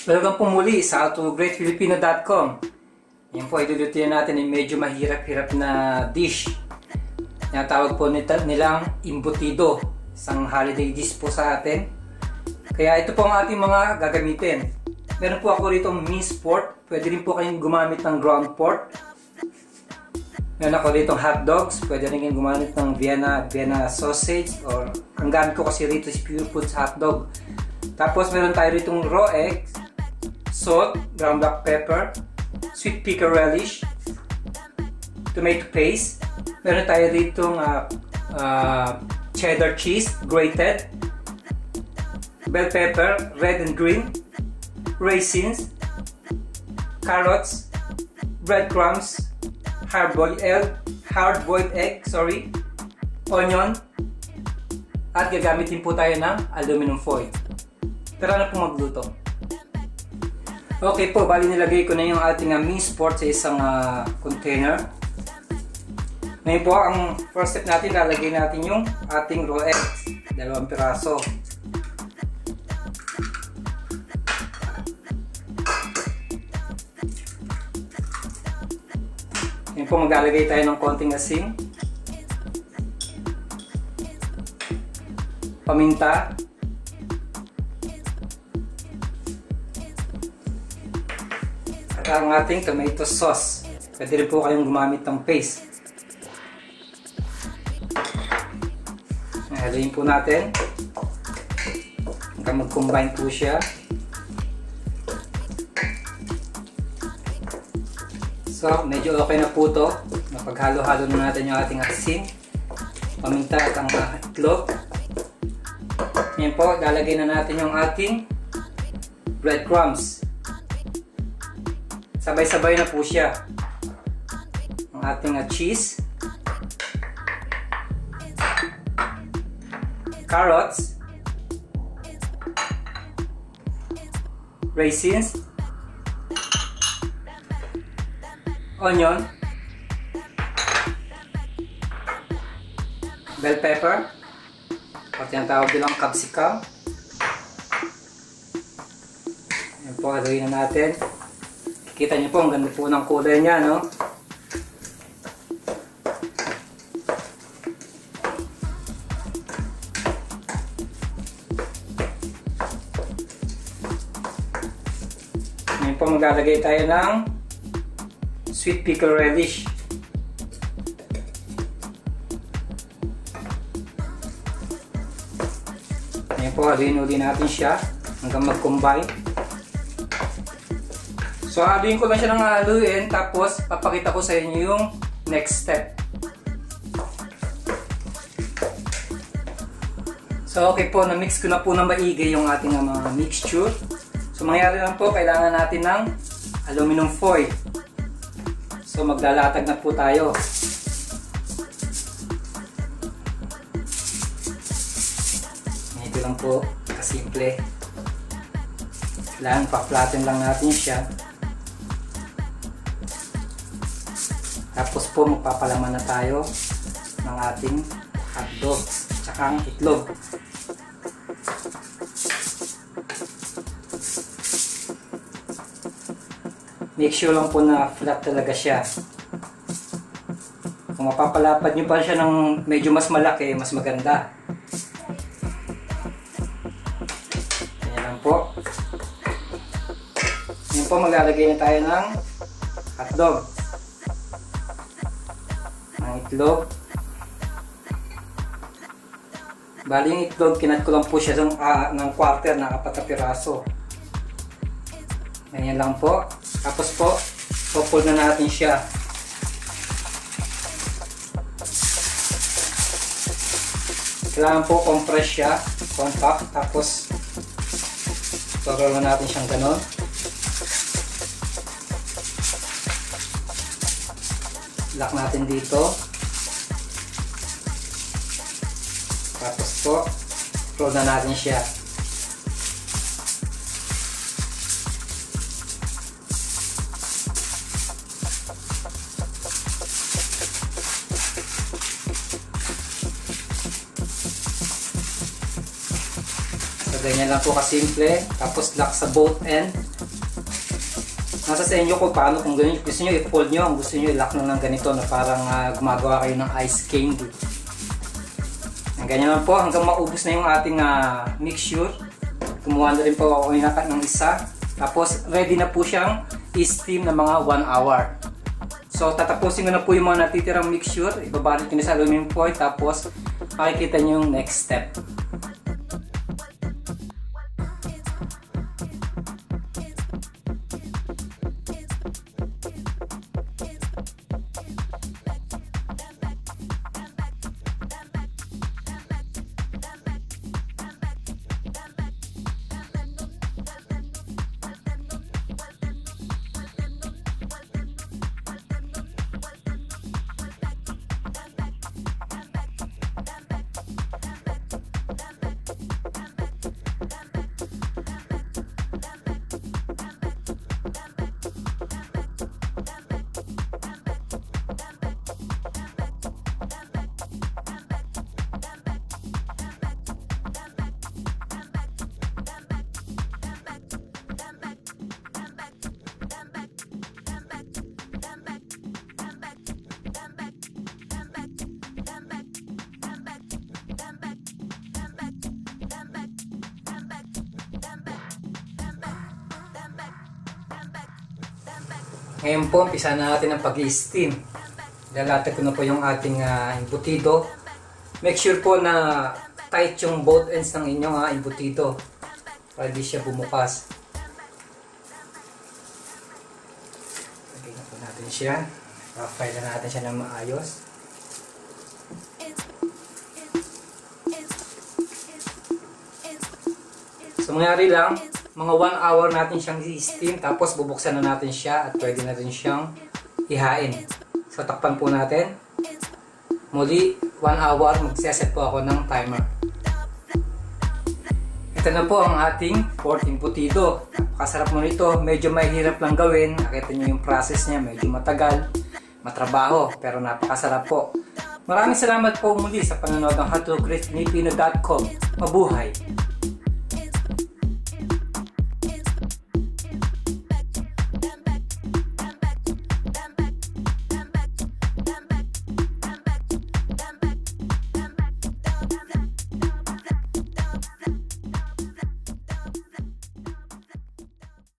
Welcome po muli sa howtogreatfilipino.com. Yan po, idulutuin natin yung medyo mahirap-hirap na dish. Yung tawag po nilang embutido. Isang holiday dish po sa atin. Kaya ito po ang ating mga gagamitin. Meron po ako rito minced pork. Pwede rin po kayong gumamit ng ground pork. Meron ako rito hot dogs. Pwede rin kayong gumamit ng Vienna sausage. Or ang gamit ko kasi rito is Pure Foods hot dog. Tapos meron tayo ritong raw eggs, salt, ground black pepper, sweet pickle relish, tomato paste. Meron tayo ritong cheddar cheese, grated, bell pepper, red and green, raisins, carrots, breadcrumbs, hard-boiled egg, onion, at gagamitin po tayo ng aluminum foil. Tara na po magluto. Okay po, bali nilagay ko na yung ating minced pork sa isang container. Ngayon po, ang first step natin, lalagay natin yung ating raw eggs. 2 piraso. Ngayon po, maglalagay tayo ng konting asin, paminta, at ang ating tomato sauce. Pwede rin po kayong gumamit ng paste. Haluin po natin hanggang mag-combine po siya. So, medyo okay na po ito. Napaghalo-halo na natin yung ating asin, paminta at ang itlog. Ngayon po, lalagay na natin yung ating breadcrumbs. Sabay-sabay na po siya. Ang ating cheese, carrots, raisins, onion, bell pepper, at yung tawag nilang capsicum. Yan po, haluin na natin. Kita niyo po, ang ganda po ng kulay niya, no? Ngayon po, maglalagay tayo ng sweet pickle relish. Ngayon po, haluin ulit natin siya hanggang mag-combine. So, haluin ko lang siya ng haluin, tapos papakita ko sa inyo yung next step. So, okay po, na-mix ko na po ng maigi yung ating mga mixture. So, mangyari lang po, kailangan natin ng aluminum foil. So, maglalatag na po tayo. Ito lang po, kasimple. Kailangan pa-flatten lang natin siya. Tapos po, magpapalaman na tayo ng ating hotdog at saka ang itlog. Make sure lang po na flat talaga siya. Kung mapapalapad nyo pa siya ng medyo mas malaki, mas maganda. Ganyan lang po. Ngayon po, maglalagay na tayo ng hotdog. Itlog. Bali yung itlog, kinat ko lang po siya ng quarter na 4 na piraso. Ganyan lang po. Tapos po, pull na natin siya. Kailangan po compress siya, compact. Tapos, turo na natin siyang ganon. Lock natin dito. Tapos po, roll na natin siya. So, ganyan lang po kasimple. Tapos lock sa both end. Nasa sa inyo kung paano, kung gusto nyo i-fold nyo, kung gusto nyo i-lock lang ng ganito na parang gumagawa kayo ng ice candy. Ganyan lang po hanggang maubos na yung ating mixture. Kumuha na rin po ako ng isa. Tapos ready na po siyang i-steam na mga 1 hour. So tatapusin ko na po yung mga natitirang mixture. Ibabalot ko na sa aluminum foil. Tapos makikita nyo yung next step. Ngayon po, umpisa na natin ang pag-i-steam. Lalatag ko na po yung ating embutido. Make sure po na tight yung both ends ng inyong embutido para di siya bumukas. Lagay na po natin siya. Pa-fry na natin siya ng maayos. So mangyari lang, mga 1 hour natin siyang i-steam, tapos bubuksan na natin siya at pwede na rin siyang ihain. So takpan po natin. Muli, 1 hour, magsiset po ako ng timer. Ito na po ang ating pork embutido. Napakasarap mo nito, medyo mahirap lang gawin. Nakita nyo yung process niya, medyo matagal, matrabaho, pero napakasarap po. Maraming salamat po muli sa panonood ng hotdogfilipino.com. Mabuhay!